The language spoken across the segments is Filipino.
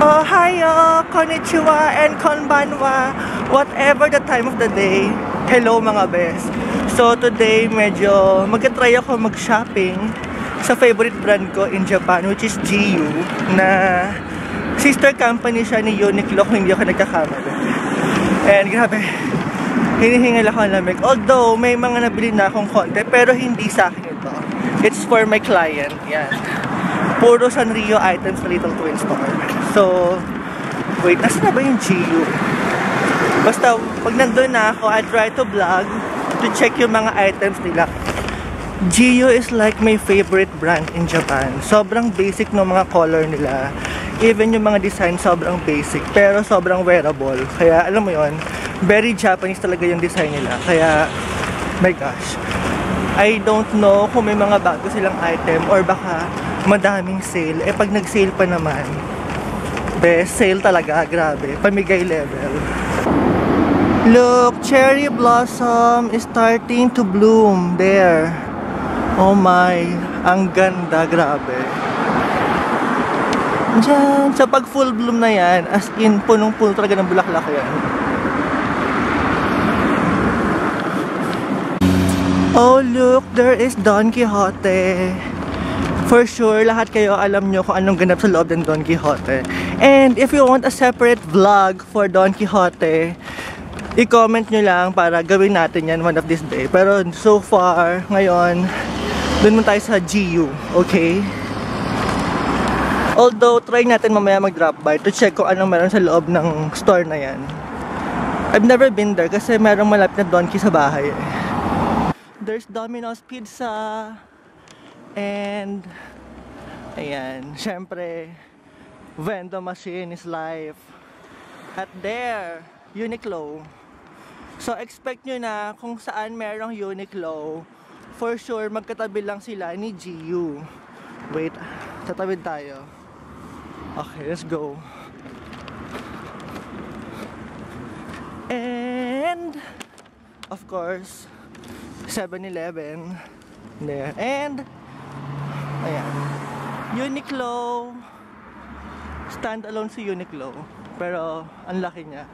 Ohayo, konnichiwa, and konbanwa, whatever the time of the day. Hello mga bes. So today medyo mag-try ako mag-shopping sa favorite brand ko in Japan, which is GU, na sister company siya ni Uniqlo kung hindi ako nagkakamali. And grabe, hinihingal ako ng lamig. Although may mga nabili na akong konti, pero hindi sa akin ito. It's for my client. Yan. Puro Sanrio items sa Little Twin Store. So, wait, nasa na ba yung GU? Basta, pag nandun na ako, I try to vlog to check yung mga items nila. GU is like my favorite brand in Japan. Sobrang basic ng mga color nila. Even yung mga design, sobrang basic. Pero sobrang wearable. Kaya, alam mo yon, very Japanese talaga yung design nila. Kaya, my gosh. I don't know kung may mga bago silang item or baka madaming sale. Eh pag nag-sale pa naman, best sale talaga, grabe, pamigay level. Look, cherry blossom is starting to bloom there. Oh my, ang ganda, grabe. Diyan, sa pag full bloom na yan, as in, punong-puno talaga ng bulaklak yan. Oh look, there is Don Quixote. For sure, lahat kayo alam nyo kung anong ganap sa loob ng Don Quixote. And if you want a separate vlog for Don Quixote, i-comment nyo lang para gawin natin yan one of this day. Pero so far, ngayon, dun mo tayo sa GU, okay? Although, try natin mamaya mag-drop by to check kung anong meron sa loob ng store na yan. I've never been there kasi merong malapit na Don Quixote sa bahay. There's Domino's Pizza. And ayan, syempre vending machine is life. At there, Uniqlo. So expect nyo na kung saan merong Uniqlo, for sure magkatabi lang sila ni GU. Wait, tatawid tayo. Okay, let's go. And of course 7-Eleven there. And ayan, Uniqlo. Stand alone si Uniqlo, pero ang laki niya.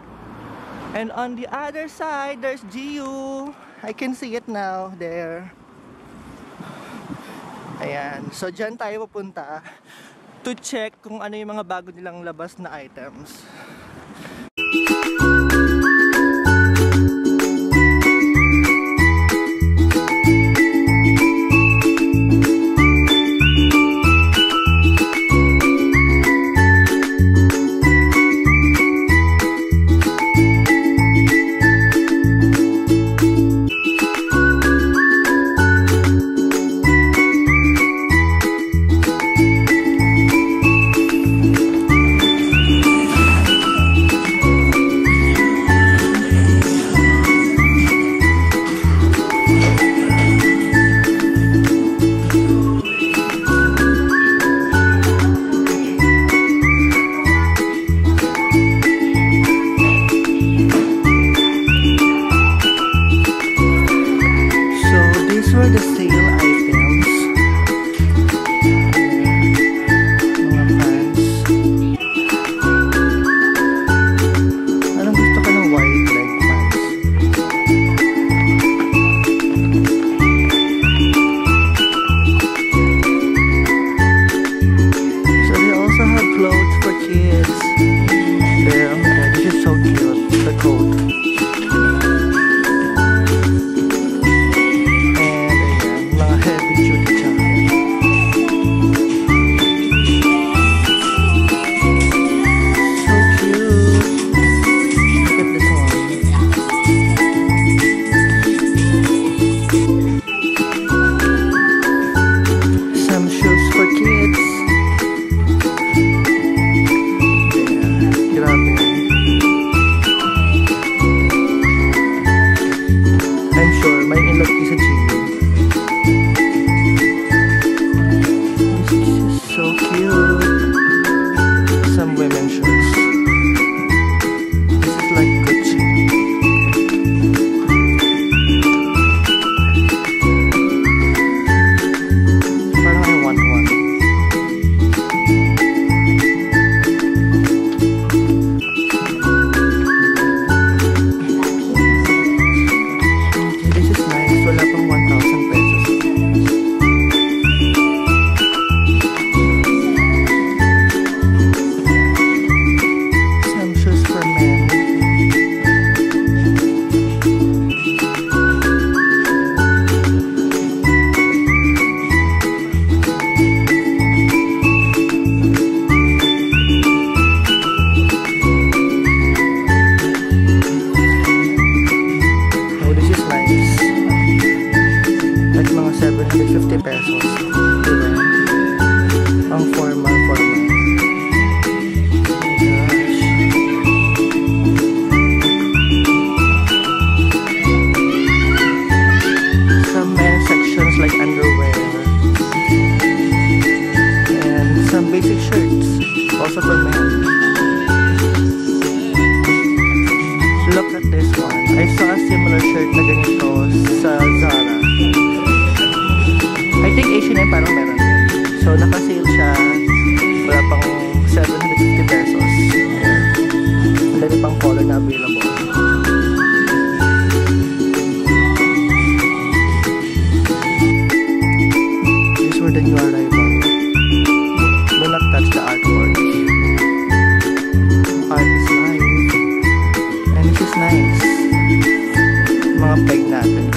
And on the other side, there's GU. I can see it now, there. Ayan, so dyan tayo pupunta to check kung ano yung mga bago nilang labas na items. The sale items, mga pants. Anong gusto ka ng wide leg pants? So they also have clothes for kids. There, oh my god, this is so cute, the coat. look at this one. I saw a similar shirt na ganito sa Zara. I think H&M parang meron din. So, naka-sale siya. Wala pang 750 pesos. Ang dami pang color na available. These were the new arrival. Do not touch the artwork. Art is life. And this is nice. Mga peg natin.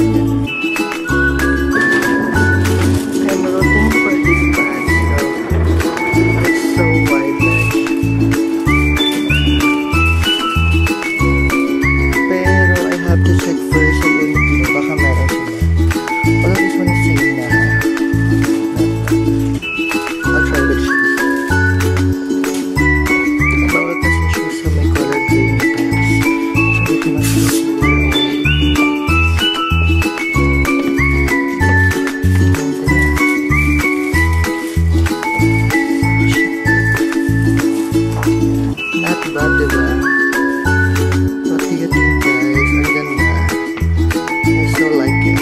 I'm rooting for this brand. It's so wide leg. Pero I have to check first sa Uniqlo. Baka meron sila. Although this one is sale na. I'll try with shoes. Bawal kasi shoes sa may color gray na pants. So it must be not bad, diba? What do you think, guys? Ang ganda. I so like it.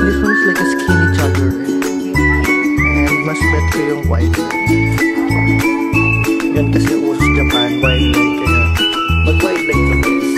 This one is like a skinny jogger. And mas bet ko yung wide leg. Yan kasi uso sa Japan, wide leg. Kaya mag-wide leg to this.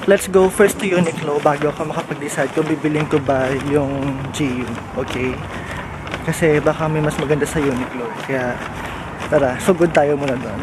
Let's go first to Uniqlo bago ako makapag-decide kung bibiling ko ba yung GU, okay? Kasi baka may mas maganda sa Uniqlo. Kaya tara, sugod tayo muna doon.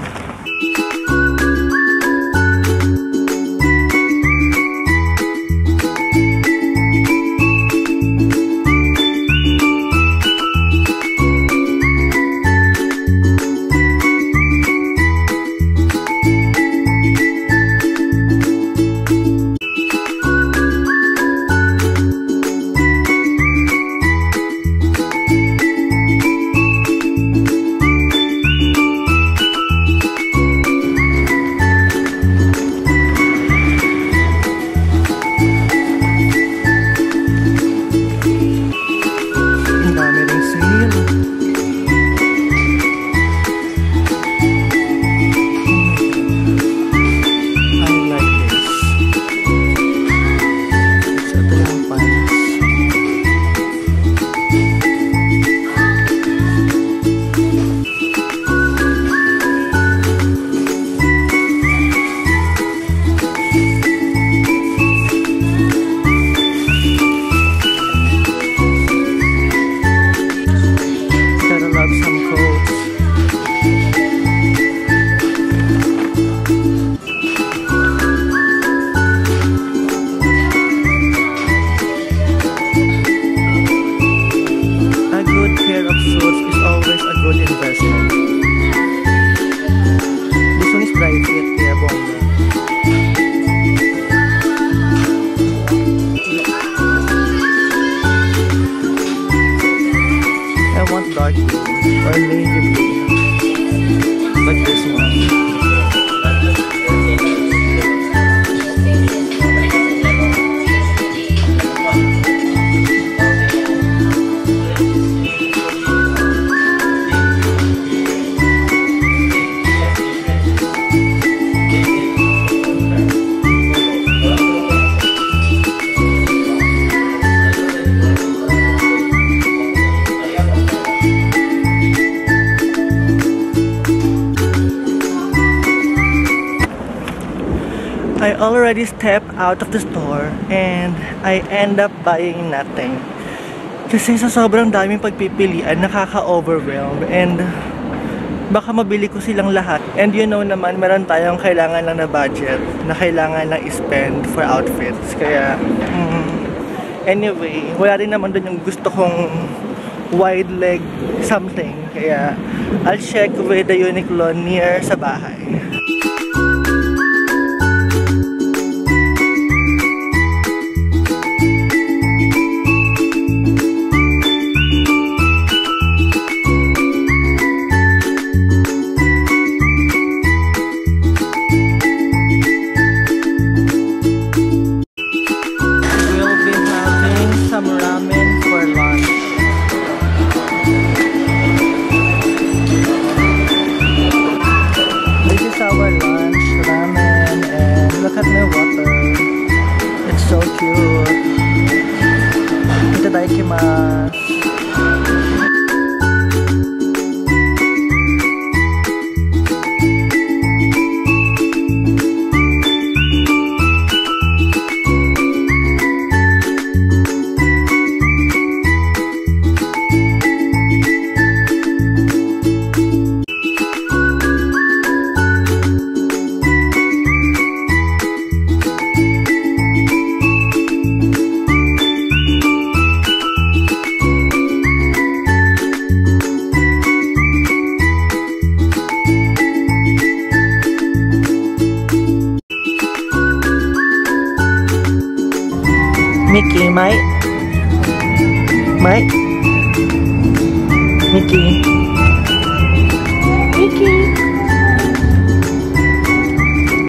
I already stepped out of the store and I end up buying nothing. Kasi sa sobrang daming pagpipilian, nakaka-overwhelm and baka mabili ko silang lahat. And you know naman, meron tayong kailangan lang na budget na kailangan lang i-spend for outfits. Kaya, anyway, wala rin naman doon yung gusto kong wide leg something. Kaya, I'll check with the Uniqlo near sa bahay. Mickey, Mike? Mickey?